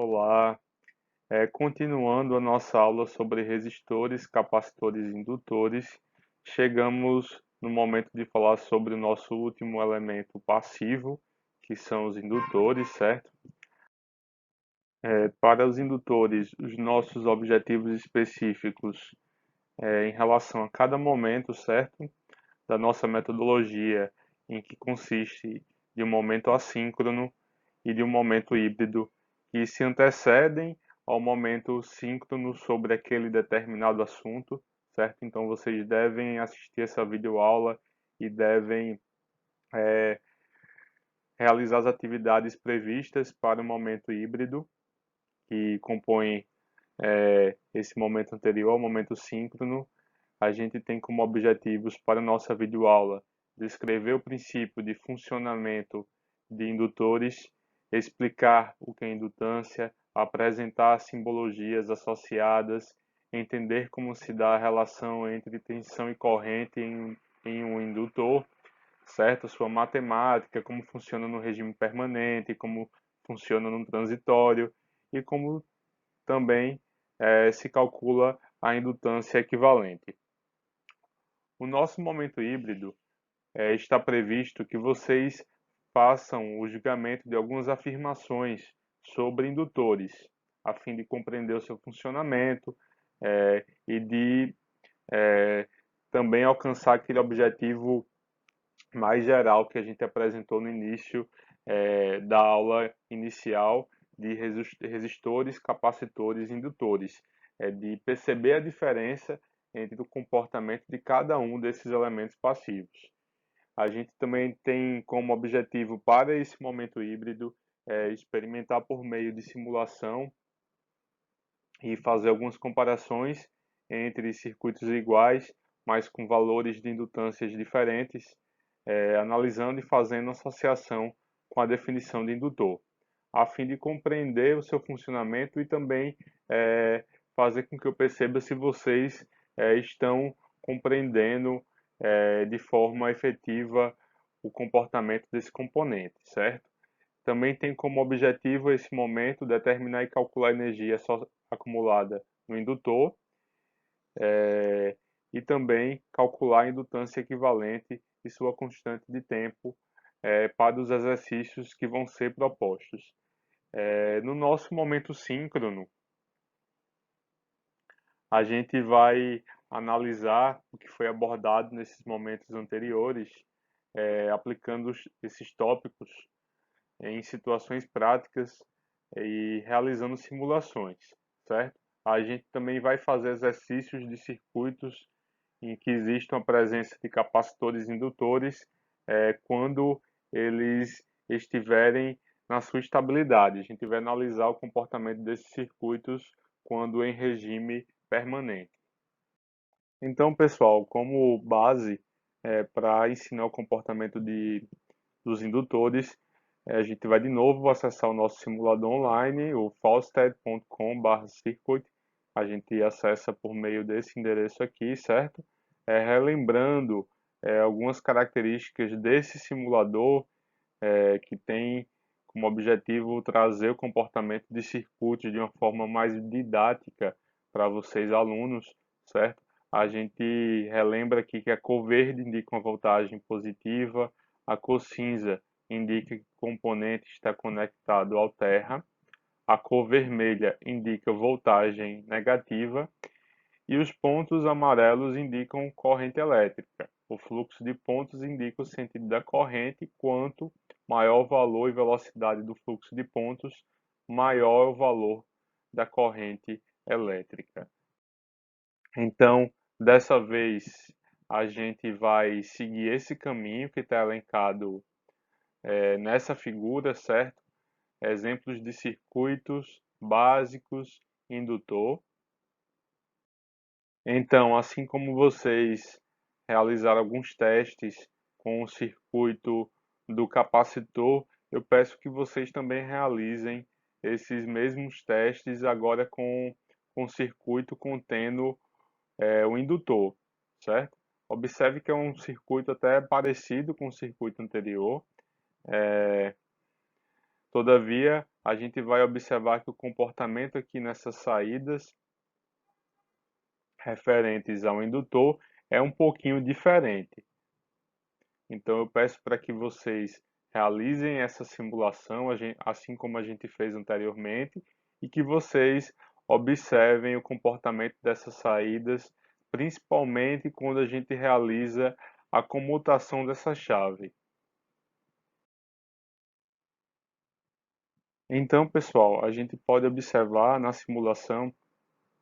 Olá, continuando a nossa aula sobre resistores, capacitores e indutores, chegamos no momento de falar sobre o nosso último elemento passivo, que são os indutores, certo? Para os indutores, os nossos objetivos específicos em relação a cada momento, certo? Da nossa metodologia, em que consiste de um momento assíncrono e de um momento híbrido que se antecedem ao momento síncrono sobre aquele determinado assunto, certo? Então vocês devem assistir essa videoaula e devem realizar as atividades previstas para o momento híbrido, que compõe esse momento anterior ao momento síncrono. A gente tem como objetivos para a nossa videoaula descrever o princípio de funcionamento de indutores, explicar o que é indutância, apresentar simbologias associadas, entender como se dá a relação entre tensão e corrente em um indutor, certo? Sua matemática, como funciona no regime permanente, como funciona no transitório e como também se calcula a indutância equivalente. O nosso momento híbrido está previsto que vocês façam o julgamento de algumas afirmações sobre indutores, a fim de compreender o seu funcionamento e de também alcançar aquele objetivo mais geral que a gente apresentou no início da aula inicial de resistores, capacitores e indutores, de perceber a diferença entre o comportamento de cada um desses elementos passivos. A gente também tem como objetivo para esse momento híbrido experimentar por meio de simulação e fazer algumas comparações entre circuitos iguais, mas com valores de indutâncias diferentes, analisando e fazendo associação com a definição de indutor, a fim de compreender o seu funcionamento e também fazer com que eu perceba se vocês estão compreendendo de forma efetiva o comportamento desse componente, certo? Também tem como objetivo esse momento determinar e calcular a energia acumulada no indutor e também calcular a indutância equivalente e sua constante de tempo para os exercícios que vão ser propostos. No nosso momento síncrono, a gente vai analisar o que foi abordado nesses momentos anteriores, aplicando esses tópicos em situações práticas e realizando simulações, certo? A gente também vai fazer exercícios de circuitos em que existe a presença de capacitores indutores quando eles estiverem na sua estabilidade. A gente vai analisar o comportamento desses circuitos quando em regime permanente. Então, pessoal, como base para ensinar o comportamento dos indutores, a gente vai de novo acessar o nosso simulador online, o falstead.com/circuit. A gente acessa por meio desse endereço aqui, certo? Relembrando algumas características desse simulador que tem como objetivo trazer o comportamento de circuitos de uma forma mais didática para vocês alunos, certo? A gente relembra aqui que a cor verde indica uma voltagem positiva, a cor cinza indica que o componente está conectado ao terra, a cor vermelha indica voltagem negativa e os pontos amarelos indicam corrente elétrica. O fluxo de pontos indica o sentido da corrente, quanto maior o valor e velocidade do fluxo de pontos, maior é o valor da corrente elétrica. Então, dessa vez, a gente vai seguir esse caminho que está elencado nessa figura, certo? Exemplos de circuitos básicos indutor. Então, assim como vocês realizaram alguns testes com o circuito do capacitor, eu peço que vocês também realizem esses mesmos testes agora com o circuito contendo o indutor, certo? Observe que é um circuito até parecido com o circuito anterior, todavia a gente vai observar que o comportamento aqui nessas saídas referentes ao indutor é um pouquinho diferente. Então eu peço para que vocês realizem essa simulação, assim como a gente fez anteriormente, e que vocês observem o comportamento dessas saídas, principalmente quando a gente realiza a comutação dessa chave. Então, pessoal, a gente pode observar na simulação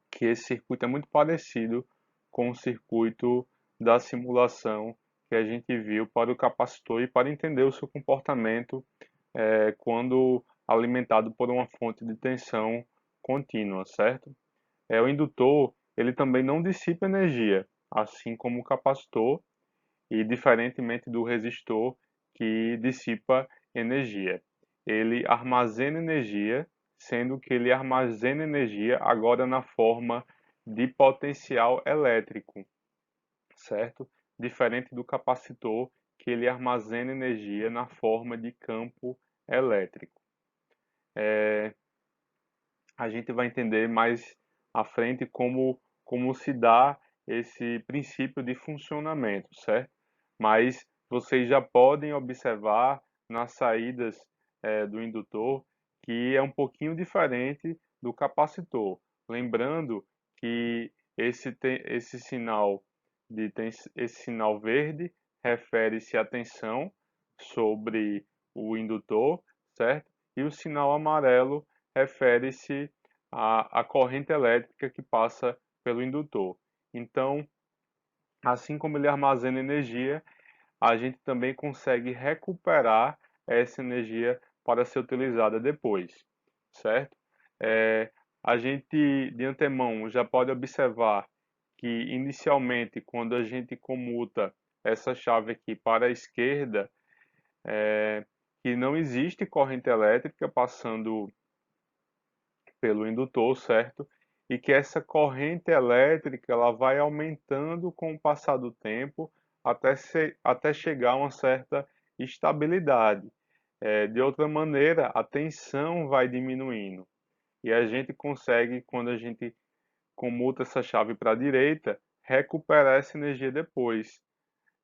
que esse circuito é muito parecido com o circuito da simulação que a gente viu para o capacitor e para entender o seu comportamento quando alimentado por uma fonte de tensão contínua, certo? O indutor, ele também não dissipa energia, assim como o capacitor, e diferentemente do resistor, que dissipa energia. Ele armazena energia, sendo que ele armazena energia agora na forma de potencial elétrico, certo? Diferente do capacitor, que ele armazena energia na forma de campo elétrico. A gente vai entender mais à frente como se dá esse princípio de funcionamento, certo? Mas vocês já podem observar nas saídas do indutor que é um pouquinho diferente do capacitor. Lembrando que esse sinal esse sinal verde refere-se à tensão sobre o indutor, certo? E o sinal amarelo refere-se à corrente elétrica que passa pelo indutor. Então, assim como ele armazena energia, a gente também consegue recuperar essa energia para ser utilizada depois, certo? A gente de antemão já pode observar que inicialmente quando a gente comuta essa chave aqui para a esquerda, que não existe corrente elétrica passando pelo indutor, certo? E que essa corrente elétrica ela vai aumentando com o passar do tempo até chegar a uma certa estabilidade. De outra maneira, a tensão vai diminuindo. E a gente consegue, quando a gente comuta essa chave para a direita, recuperar essa energia depois.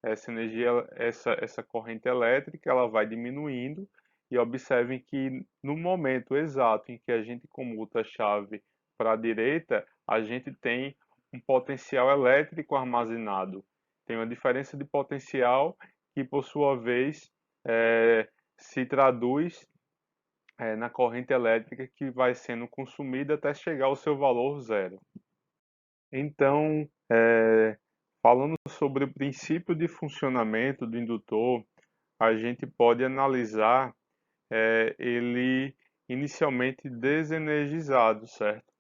Essa energia, essa corrente elétrica, ela vai diminuindo e observem que no momento exato em que a gente comuta a chave para a direita, a gente tem um potencial elétrico armazenado. Tem uma diferença de potencial que, por sua vez, se traduz na corrente elétrica que vai sendo consumida até chegar ao seu valor zero. Então, falando sobre o princípio de funcionamento do indutor, a gente pode analisar ele inicialmente desenergizado, certo?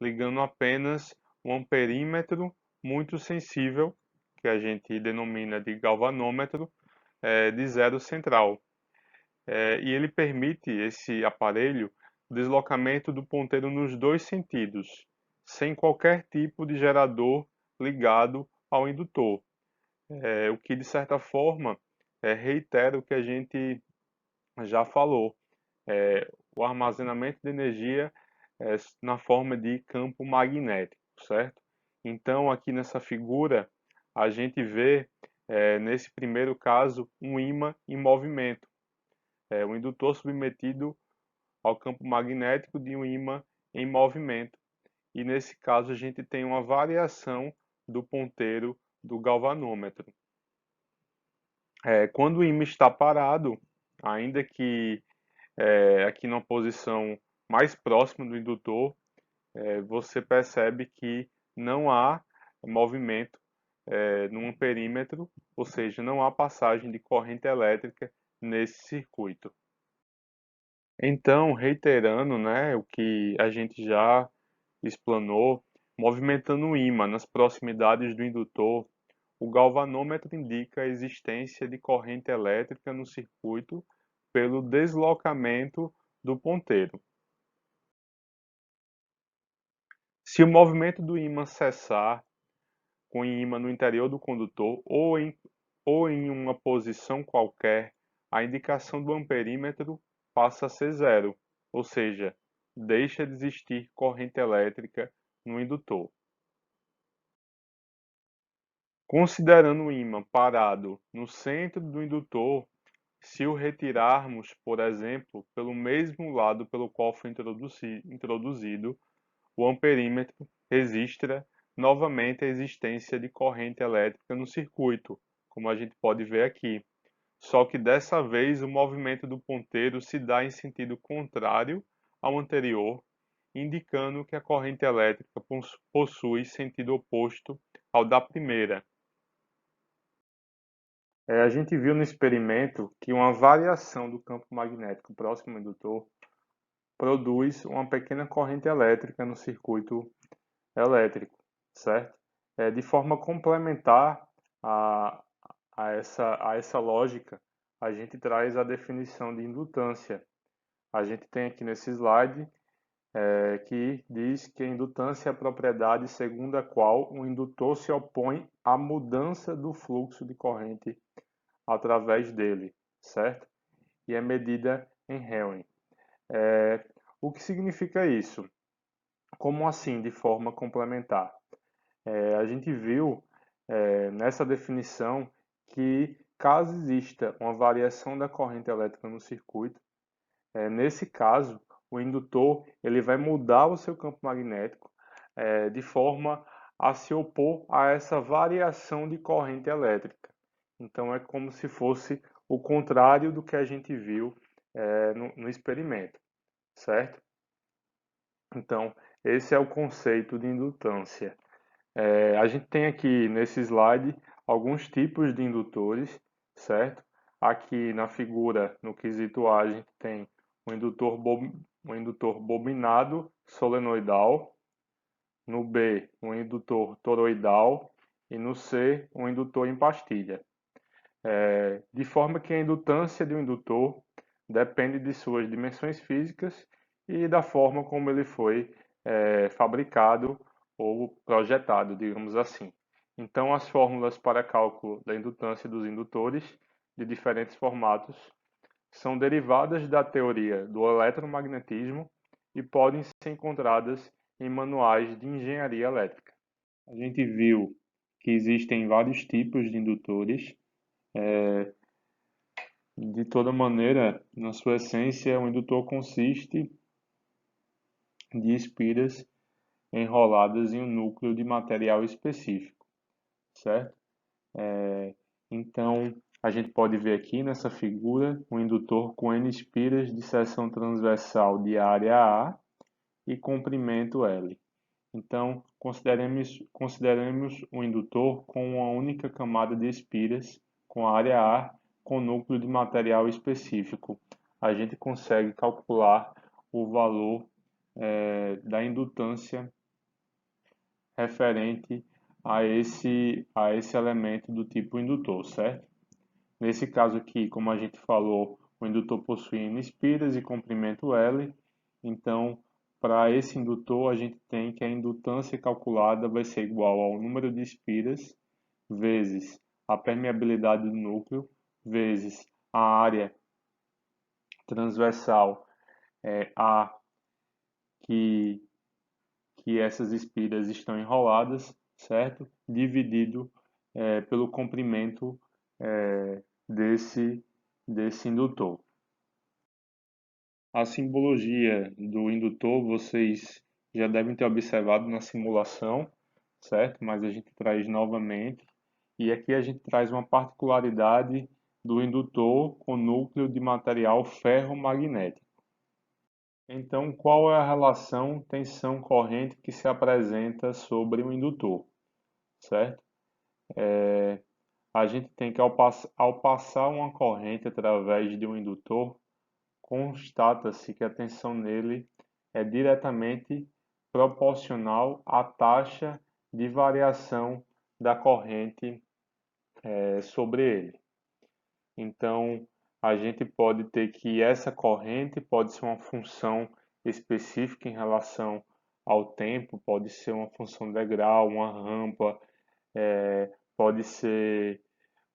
Ligando apenas um amperímetro muito sensível, que a gente denomina de galvanômetro, de zero central. E ele permite, esse aparelho, o deslocamento do ponteiro nos dois sentidos, sem qualquer tipo de gerador ligado ao indutor. O que, de certa forma, reitera o que a gente já falou, o armazenamento de energia na forma de campo magnético, certo? Então, aqui nessa figura, a gente vê, nesse primeiro caso, um ímã em movimento. O indutor submetido ao campo magnético de um ímã em movimento. E nesse caso, a gente tem uma variação do ponteiro do galvanômetro. Quando o ímã está parado, ainda que aqui numa posição mais próxima do indutor, você percebe que não há movimento num perímetro, ou seja, não há passagem de corrente elétrica nesse circuito. Então, reiterando, né, o que a gente já explanou, movimentando o ímã nas proximidades do indutor, o galvanômetro indica a existência de corrente elétrica no circuito pelo deslocamento do ponteiro. Se o movimento do ímã cessar com o ímã no interior do condutor ou em uma posição qualquer, a indicação do amperímetro passa a ser zero. ou seja, deixa de existir corrente elétrica no indutor. Considerando o ímã parado no centro do indutor, se o retirarmos, por exemplo, pelo mesmo lado pelo qual foi introduzido, o amperímetro registra novamente a existência de corrente elétrica no circuito, como a gente pode ver aqui. Só que dessa vez o movimento do ponteiro se dá em sentido contrário ao anterior, indicando que a corrente elétrica possui sentido oposto ao da primeira. A gente viu no experimento que uma variação do campo magnético próximo ao indutor produz uma pequena corrente elétrica no circuito elétrico, certo? De forma complementar a, a essa lógica, a gente traz a definição de indutância. A gente tem aqui nesse slide que diz que a indutância é a propriedade segundo a qual o indutor se opõe à mudança do fluxo de corrente através dele, certo? E é medida em Henry. O que significa isso? Como assim, de forma complementar? A gente viu nessa definição que caso exista uma variação da corrente elétrica no circuito, nesse caso, o indutor ele vai mudar o seu campo magnético de forma a se opor a essa variação de corrente elétrica. Então, é como se fosse o contrário do que a gente viu no experimento, certo? Então, esse é o conceito de indutância. A gente tem aqui nesse slide alguns tipos de indutores, certo? Aqui na figura, no quesito A, a gente tem um indutor bobinado solenoidal, no B, um indutor toroidal e no C, um indutor em pastilha. De forma que a indutância de um indutor depende de suas dimensões físicas e da forma como ele foi fabricado ou projetado, digamos assim. Então, as fórmulas para cálculo da indutância dos indutores de diferentes formatos são derivadas da teoria do eletromagnetismo e podem ser encontradas em manuais de engenharia elétrica. A gente viu que existem vários tipos de indutores. De toda maneira, na sua essência, o indutor consiste de espiras enroladas em um núcleo de material específico, certo? Então, a gente pode ver aqui nessa figura um indutor com N espiras de seção transversal de área A e comprimento L. Então, consideremos um indutor com uma única camada de espiras com área A com núcleo de material específico. A gente consegue calcular o valor da indutância referente a esse elemento do tipo indutor, certo? Nesse caso aqui, como a gente falou, o indutor possui N espiras e comprimento L, então para esse indutor a gente tem que a indutância calculada vai ser igual ao número de espiras vezes a permeabilidade do núcleo vezes a área transversal A que, que essas espiras estão enroladas, certo? Dividido pelo comprimento desse, desse indutor. A simbologia do indutor vocês já devem ter observado na simulação, certo? Mas a gente traz novamente. E aqui a gente traz uma particularidade do indutor com núcleo de material ferromagnético. Então, qual é a relação tensão-corrente que se apresenta sobre o indutor, certo? A gente tem que, ao passar uma corrente através de um indutor, constata-se que a tensão nele é diretamente proporcional à taxa de variação da corrente sobre ele. Então, a gente pode ter que essa corrente pode ser uma função específica em relação ao tempo, pode ser uma função degrau, uma rampa, pode ser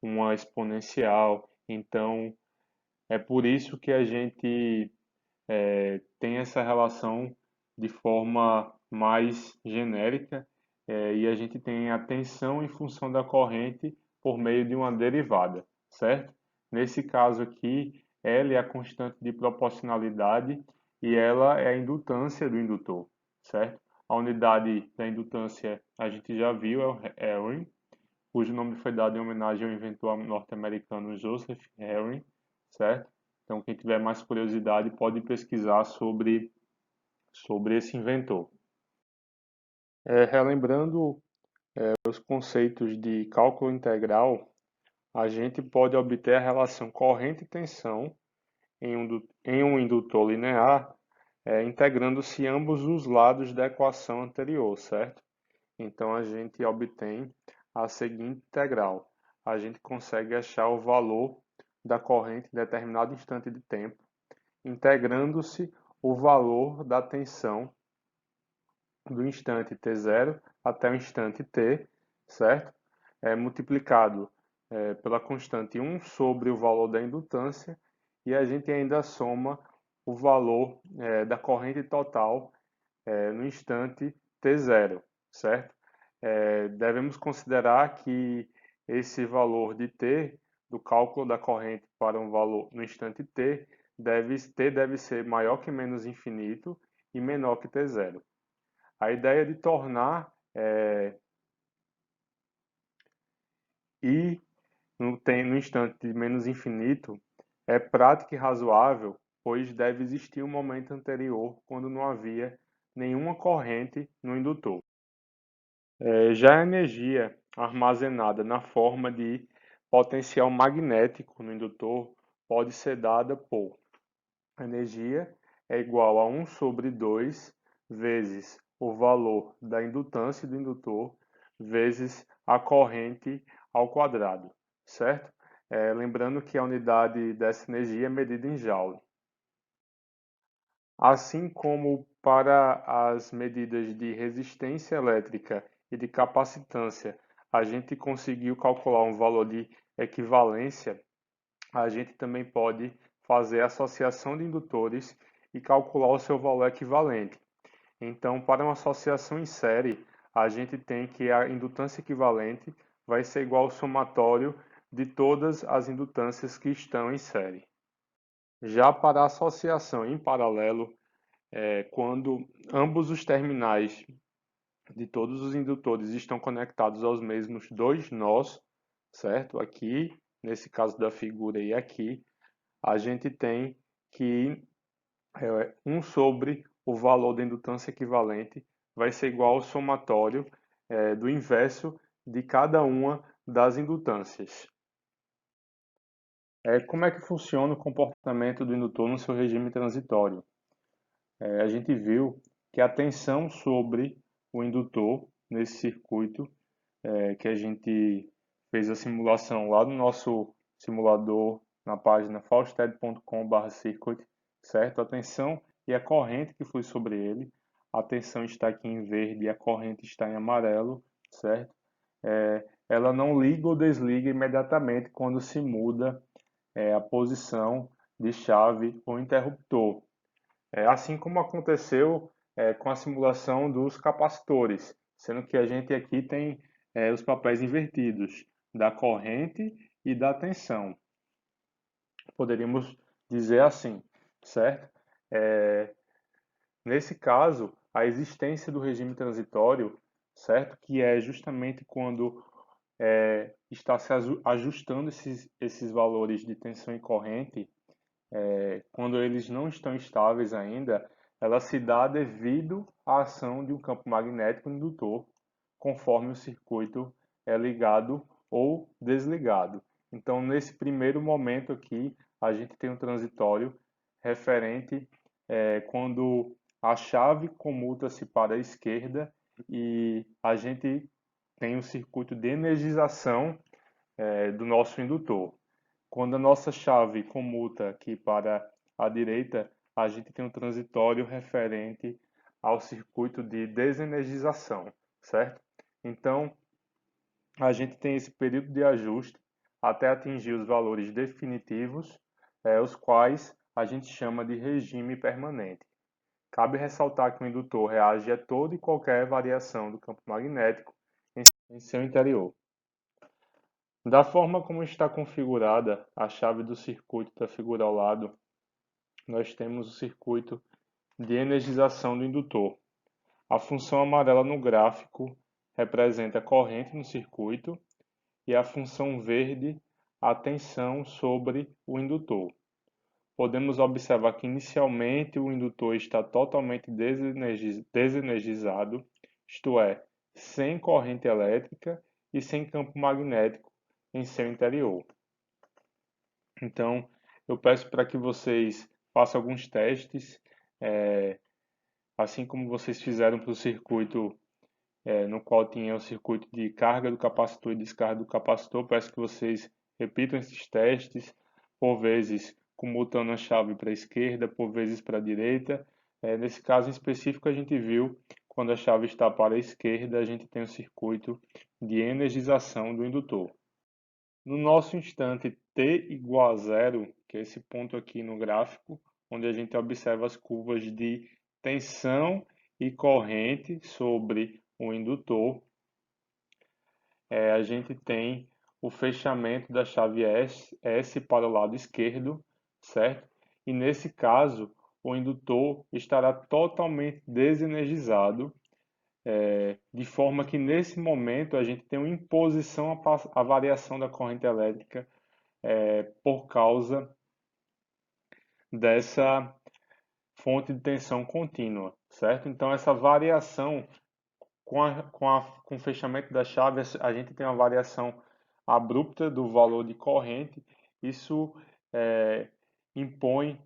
uma exponencial. Então, é por isso que a gente tem essa relação de forma mais genérica, e a gente tem a tensão em função da corrente por meio de uma derivada, certo? Nesse caso aqui, L é a constante de proporcionalidade e ela é a indutância do indutor, certo? A unidade da indutância a gente já viu, é o Henry, cujo nome foi dado em homenagem ao inventor norte-americano Joseph Henry, certo? Então, quem tiver mais curiosidade pode pesquisar sobre esse inventor. Relembrando os conceitos de cálculo integral, a gente pode obter a relação corrente e tensão em um indutor linear, integrando-se ambos os lados da equação anterior, certo? Então, a gente obtém a seguinte integral. A gente consegue achar o valor da corrente em determinado instante de tempo, integrando-se o valor da tensão do instante t0 até o instante t, certo? Multiplicado pela constante 1 sobre o valor da indutância, e a gente ainda soma o valor da corrente total no instante t0, certo? Devemos considerar que esse valor de t, do cálculo da corrente para um valor no instante t, deve ser maior que menos infinito e menor que t0. A ideia de tornar i no instante de menos infinito é prática e razoável, pois deve existir um momento anterior quando não havia nenhuma corrente no indutor. Já a energia armazenada na forma de potencial magnético no indutor pode ser dada por a energia é igual a 1 sobre 2 vezes o valor da indutância do indutor vezes a corrente ao quadrado, certo? Lembrando que a unidade dessa energia é medida em joule. Assim como para as medidas de resistência elétrica e de capacitância, a gente conseguiu calcular um valor de equivalência, a gente também pode fazer associação de indutores e calcular o seu valor equivalente. Então, para uma associação em série, a gente tem que a indutância equivalente vai ser igual ao somatório de todas as indutâncias que estão em série. Já para a associação em paralelo, quando ambos os terminais de todos os indutores estão conectados aos mesmos dois nós, certo? Aqui, nesse caso da figura e aqui, a gente tem que 1 sobre o valor da indutância equivalente vai ser igual ao somatório do inverso de cada uma das indutâncias. Como é que funciona o comportamento do indutor no seu regime transitório? A gente viu que a tensão sobre o indutor nesse circuito, que a gente fez a simulação lá no nosso simulador na página fausted.com/circuit, certo? A tensão e a corrente que flui sobre ele. A tensão está aqui em verde e a corrente está em amarelo, certo? Ela não liga ou desliga imediatamente quando se muda a posição de chave ou interruptor. Assim como aconteceu com a simulação dos capacitores, sendo que a gente aqui tem os papéis invertidos da corrente e da tensão. Poderíamos dizer assim, certo? Nesse caso, a existência do regime transitório, certo? Que é justamente quando está se ajustando esses valores de tensão e corrente, quando eles não estão estáveis ainda, ela se dá devido à ação de um campo magnético indutor, conforme o circuito é ligado ou desligado. Então, nesse primeiro momento aqui, a gente tem um transitório referente quando a chave comuta-se para a esquerda e a gente tem um circuito de energização do nosso indutor. Quando a nossa chave comuta aqui para a direita, a gente tem um transitório referente ao circuito de desenergização, certo? Então, a gente tem esse período de ajuste até atingir os valores definitivos, os quais a gente chama de regime permanente. Cabe ressaltar que o indutor reage a toda e qualquer variação do campo magnético em seu interior. Da forma como está configurada a chave do circuito da figura ao lado, nós temos o circuito de energização do indutor. A função amarela no gráfico representa a corrente no circuito e a função verde a tensão sobre o indutor. Podemos observar que inicialmente o indutor está totalmente desenergizado, isto é, sem corrente elétrica e sem campo magnético em seu interior. Então, eu peço para que vocês façam alguns testes, assim como vocês fizeram para o circuito no qual tinha o circuito de carga do capacitor e descarga do capacitor. Peço que vocês repitam esses testes, por vezes comutando a chave para a esquerda, por vezes para a direita. Nesse caso em específico, a gente viu quando a chave está para a esquerda, a gente tem o circuito de energização do indutor. No nosso instante t igual a zero, que é esse ponto aqui no gráfico, onde a gente observa as curvas de tensão e corrente sobre o indutor, a gente tem o fechamento da chave S para o lado esquerdo, certo? E nesse caso, o indutor estará totalmente desenergizado, de forma que nesse momento a gente tem uma imposição à variação da corrente elétrica por causa dessa fonte de tensão contínua, certo? Então essa variação com o fechamento da chave, a gente tem uma variação abrupta do valor de corrente. Isso impõe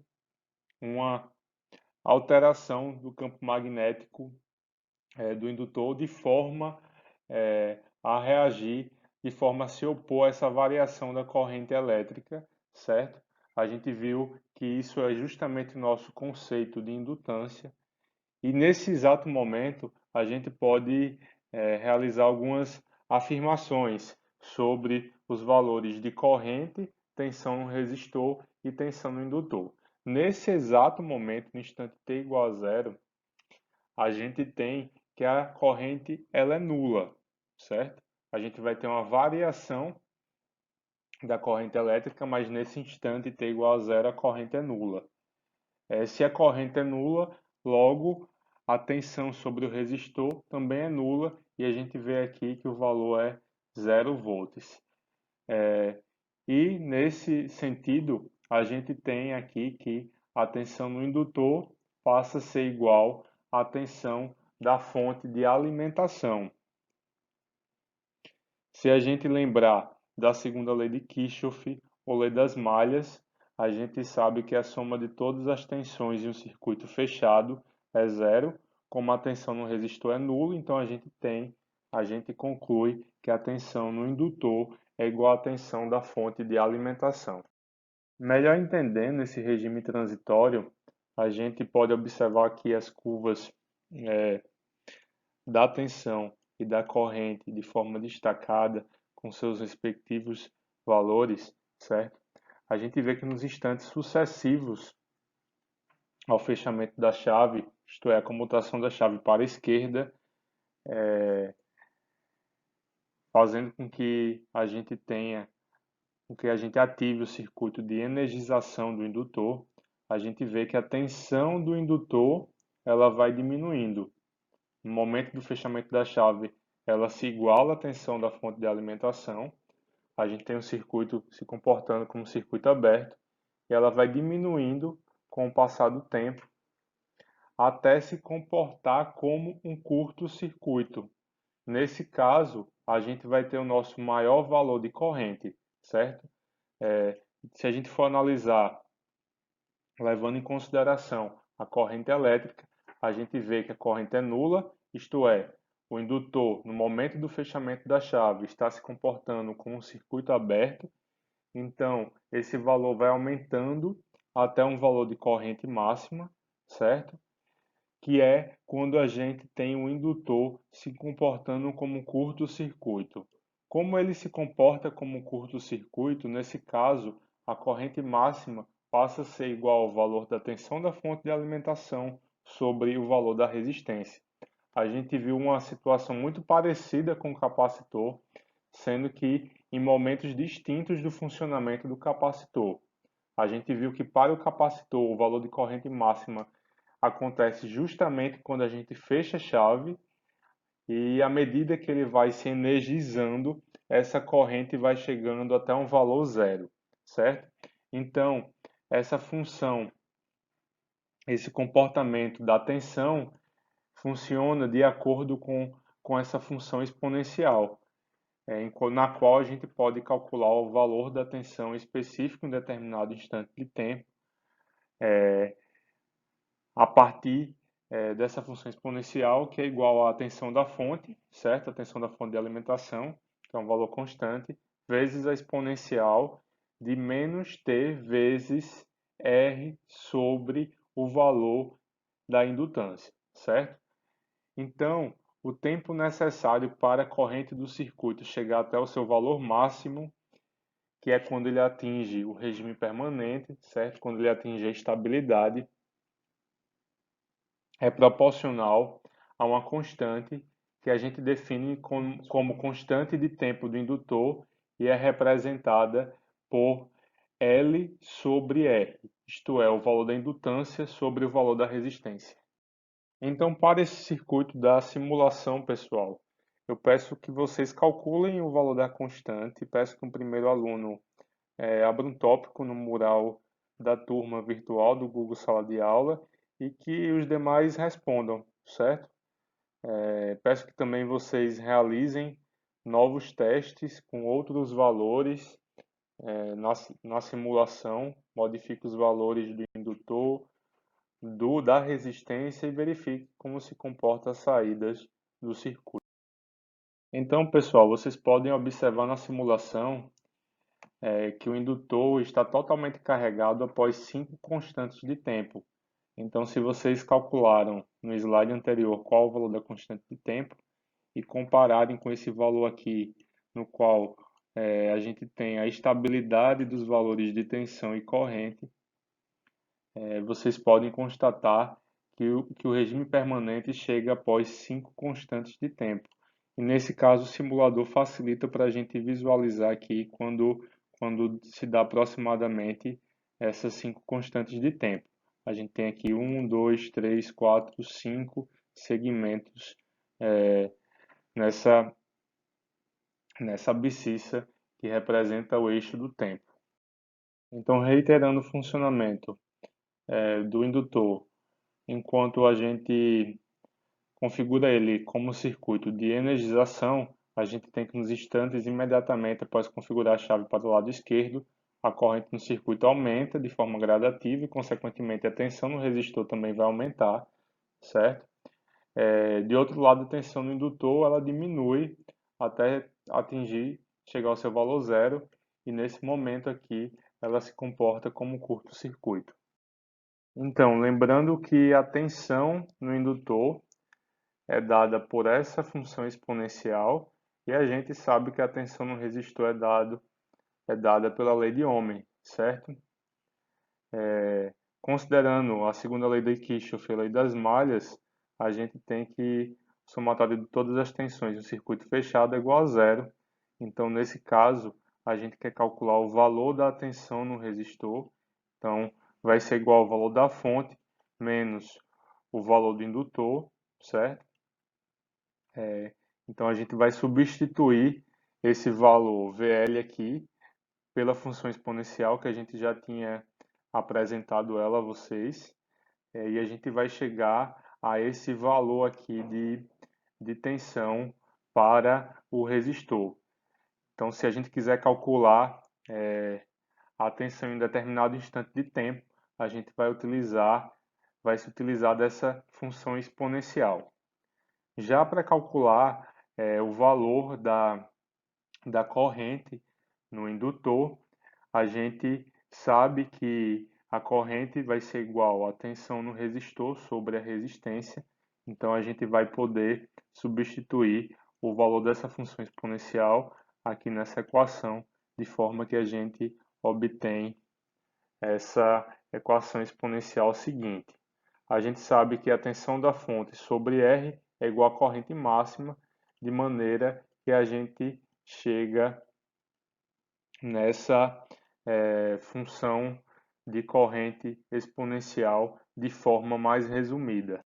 uma alteração do campo magnético do indutor de forma a reagir, de forma a se opor a essa variação da corrente elétrica, certo? A gente viu que isso é justamente o nosso conceito de indutância. E nesse exato momento, a gente pode realizar algumas afirmações sobre os valores de corrente, tensão no resistor e tensão no indutor. Nesse exato momento, no instante t igual a zero, a gente tem que a corrente ela é nula, certo? A gente vai ter uma variação da corrente elétrica, mas nesse instante t igual a zero, a corrente é nula. Se a corrente é nula, logo a tensão sobre o resistor também é nula e a gente vê aqui que o valor é 0 volts. E nesse sentido, a gente tem aqui que a tensão no indutor passa a ser igual à tensão da fonte de alimentação. Se a gente lembrar da segunda lei de Kirchhoff, ou lei das malhas, a gente sabe que a soma de todas as tensões em um circuito fechado é zero, como a tensão no resistor é nula, então a gente conclui que a tensão no indutor é igual à tensão da fonte de alimentação. Melhor entendendo esse regime transitório, a gente pode observar aqui as curvas da tensão e da corrente de forma destacada, com seus respectivos valores, certo? A gente vê que nos instantes sucessivos ao fechamento da chave, isto é, a comutação da chave para a esquerda, fazendo com que a gente ative o circuito de energização do indutor, a gente vê que a tensão do indutor ela vai diminuindo. No momento do fechamento da chave, ela se iguala à tensão da fonte de alimentação. A gente tem o circuito se comportando como um circuito aberto e ela vai diminuindo com o passar do tempo até se comportar como um curto-circuito. Nesse caso, a gente vai ter o nosso maior valor de corrente, certo? Se a gente for analisar, levando em consideração a corrente elétrica, a gente vê que a corrente é nula, isto é, o indutor, no momento do fechamento da chave, está se comportando como um circuito aberto, então esse valor vai aumentando até um valor de corrente máxima, certo? Que é quando a gente tem o indutor se comportando como um curto-circuito. Como ele se comporta como um curto-circuito, nesse caso, a corrente máxima passa a ser igual ao valor da tensão da fonte de alimentação sobre o valor da resistência. A gente viu uma situação muito parecida com o capacitor, sendo que em momentos distintos do funcionamento do capacitor. A gente viu que para o capacitor o valor de corrente máxima acontece justamente quando a gente fecha a chave e à medida que ele vai se energizando, essa corrente vai chegando até um valor zero, certo? Então, essa função, esse comportamento da tensão funciona de acordo com essa função exponencial, na qual a gente pode calcular o valor da tensão específico em determinado instante de tempo, a partir dessa função exponencial, que é igual à tensão da fonte, certo? A tensão da fonte de alimentação, que é um valor constante, vezes a exponencial de menos t vezes R sobre o valor da indutância, certo? Então, o tempo necessário para a corrente do circuito chegar até o seu valor máximo, que é quando ele atinge o regime permanente, certo? Quando ele atinge a estabilidade, é proporcional a uma constante que a gente define como constante de tempo do indutor e é representada por L sobre R, isto é, o valor da indutância sobre o valor da resistência. Então, para esse circuito da simulação, pessoal, eu peço que vocês calculem o valor da constante, peço que o primeiro aluno abra um tópico no mural da turma virtual do Google Sala de Aula e que os demais respondam, certo? Peço que também vocês realizem novos testes com outros valores na simulação, modifique os valores do indutor, da resistência e verifique como se comporta as saídas do circuito. Então, pessoal, vocês podem observar na simulação que o indutor está totalmente carregado após 5 constantes de tempo. Então, se vocês calcularam no slide anterior qual o valor da constante de tempo e compararem com esse valor aqui, no qual a gente tem a estabilidade dos valores de tensão e corrente, vocês podem constatar que o regime permanente chega após 5 constantes de tempo. E nesse caso, o simulador facilita para a gente visualizar aqui quando se dá aproximadamente essas 5 constantes de tempo. A gente tem aqui 1, 2, 3, 4, 5 segmentos nessa abscissa que representa o eixo do tempo. Então, reiterando o funcionamento do indutor, enquanto a gente configura ele como circuito de energização, a gente tem que nos instantes imediatamente após configurar a chave para o lado esquerdo, a corrente no circuito aumenta de forma gradativa e, consequentemente, a tensão no resistor também vai aumentar, certo? De outro lado, a tensão no indutor ela diminui até chegar ao seu valor zero e nesse momento aqui ela se comporta como um curto-circuito. Então, lembrando que a tensão no indutor é dada por essa função exponencial e a gente sabe que a tensão no resistor é dada pela lei de Ohm, certo? Considerando a segunda lei de Kirchhoff e a lei das malhas, a gente tem que o somatório de todas as tensões do circuito fechado é igual a zero. Então, nesse caso, a gente quer calcular o valor da tensão no resistor. Então, vai ser igual ao valor da fonte menos o valor do indutor, certo? Então, a gente vai substituir esse valor VL aqui pela função exponencial que a gente já tinha apresentado ela a vocês. E a gente vai chegar a esse valor aqui de tensão para o resistor. Então, se a gente quiser calcular a tensão em determinado instante de tempo, a gente vai se utilizar dessa função exponencial. Já para calcular o valor da corrente no indutor, a gente sabe que a corrente vai ser igual à tensão no resistor sobre a resistência. Então, a gente vai poder substituir o valor dessa função exponencial aqui nessa equação, de forma que a gente obtém essa equação exponencial seguinte. A gente sabe que a tensão da fonte sobre R é igual à corrente máxima, de maneira que a gente chega nessa função de corrente exponencial de forma mais resumida.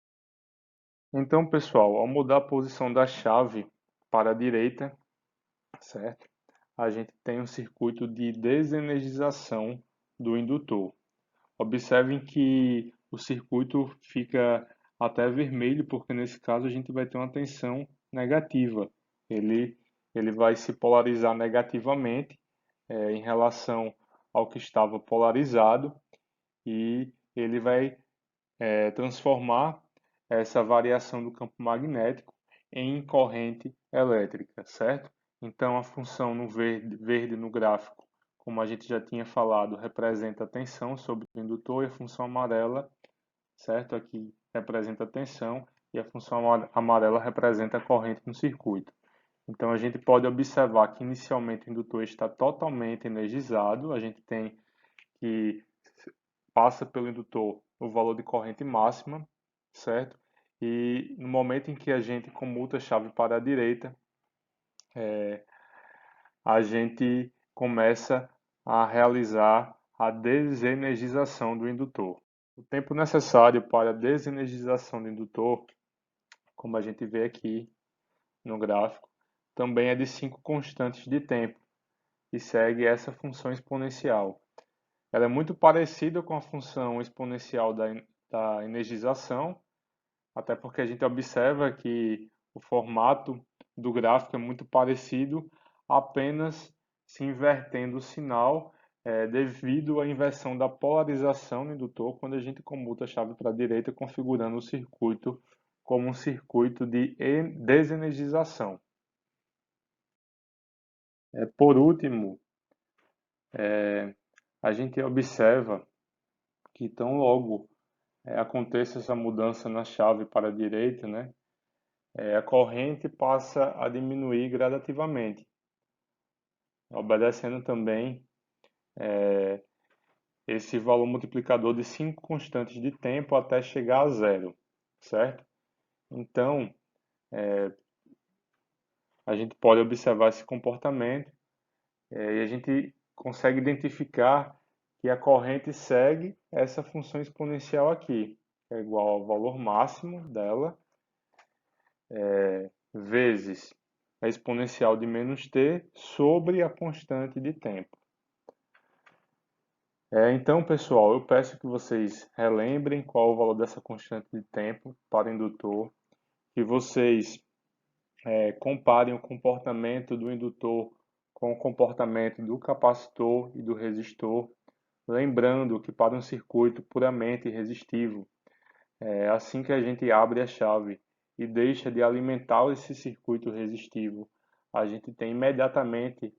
Então, pessoal, ao mudar a posição da chave para a direita, certo? A gente tem um circuito de desenergização do indutor. Observem que o circuito fica até vermelho, porque nesse caso a gente vai ter uma tensão negativa. Ele, ele vai se polarizar negativamente em relação ao que estava polarizado e ele vai transformar essa variação do campo magnético em corrente elétrica, certo? Então a função no verde no gráfico, como a gente já tinha falado, representa a tensão sobre o indutor, e a função amarela, certo? Aqui representa a tensão e a função amarela representa a corrente no circuito. Então a gente pode observar que inicialmente o indutor está totalmente energizado, a gente tem que passa pelo indutor o valor de corrente máxima, certo? E no momento em que a gente comuta a chave para a direita, a gente começa a realizar a desenergização do indutor. O tempo necessário para a desenergização do indutor, como a gente vê aqui no gráfico, também é de 5 constantes de tempo e segue essa função exponencial. Ela é muito parecida com a função exponencial da energização, até porque a gente observa que o formato do gráfico é muito parecido, apenas se invertendo o sinal devido à inversão da polarização no indutor quando a gente comuta a chave para a direita, configurando o circuito como um circuito de desenergização. Por último, a gente observa que tão logo aconteça essa mudança na chave para a direita, né, a corrente passa a diminuir gradativamente, obedecendo também esse valor multiplicador de 5 constantes de tempo até chegar a zero, certo? Então, a gente pode observar esse comportamento e a gente consegue identificar que a corrente segue essa função exponencial aqui, que é igual ao valor máximo dela, vezes a exponencial de menos t sobre a constante de tempo. Então, pessoal, eu peço que vocês relembrem qual é o valor dessa constante de tempo para o indutor, que vocês comparem o comportamento do indutor com o comportamento do capacitor e do resistor, lembrando que para um circuito puramente resistivo, assim que a gente abre a chave e deixa de alimentar esse circuito resistivo, a gente tem imediatamente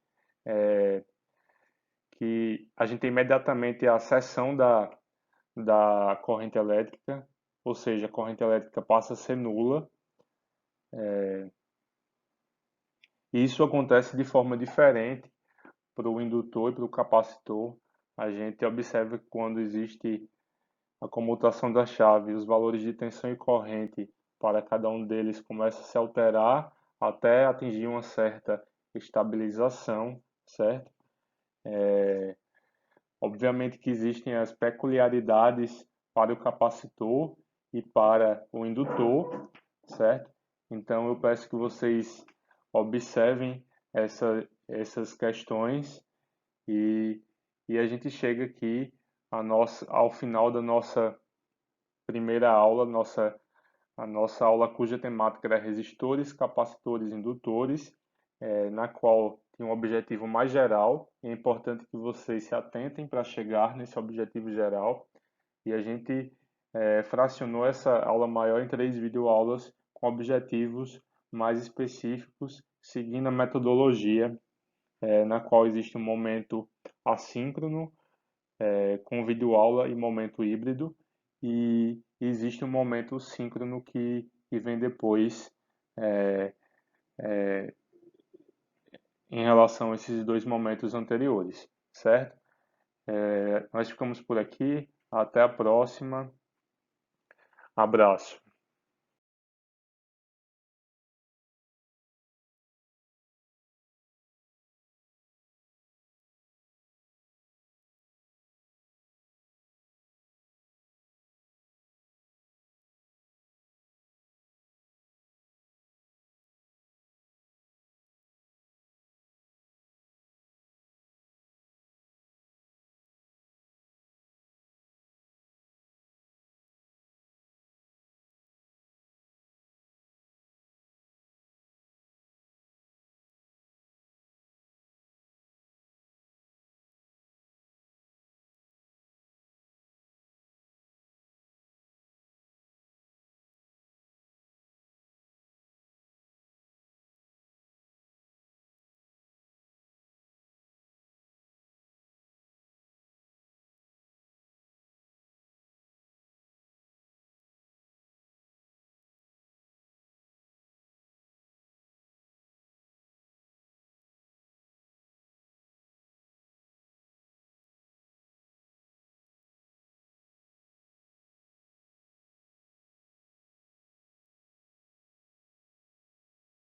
a seção da corrente elétrica, ou seja, a corrente elétrica passa a ser nula. E isso acontece de forma diferente para o indutor e para o capacitor. A gente observa que quando existe a comutação da chave, os valores de tensão e corrente para cada um deles começam a se alterar até atingir uma certa estabilização, certo? Obviamente que existem as peculiaridades para o capacitor e para o indutor, certo? Então eu peço que vocês observem essas questões e, e a gente chega aqui ao final da nossa primeira aula, a nossa aula cuja temática era resistores, capacitores e indutores, na qual tem um objetivo mais geral. É importante que vocês se atentem para chegar nesse objetivo geral. E a gente fracionou essa aula maior em 3 videoaulas com objetivos mais específicos, seguindo a metodologia na qual existe um momento assíncrono, com videoaula e momento híbrido, e existe um momento síncrono que vem depois em relação a esses dois momentos anteriores, certo? Nós ficamos por aqui. Até a próxima. Abraço.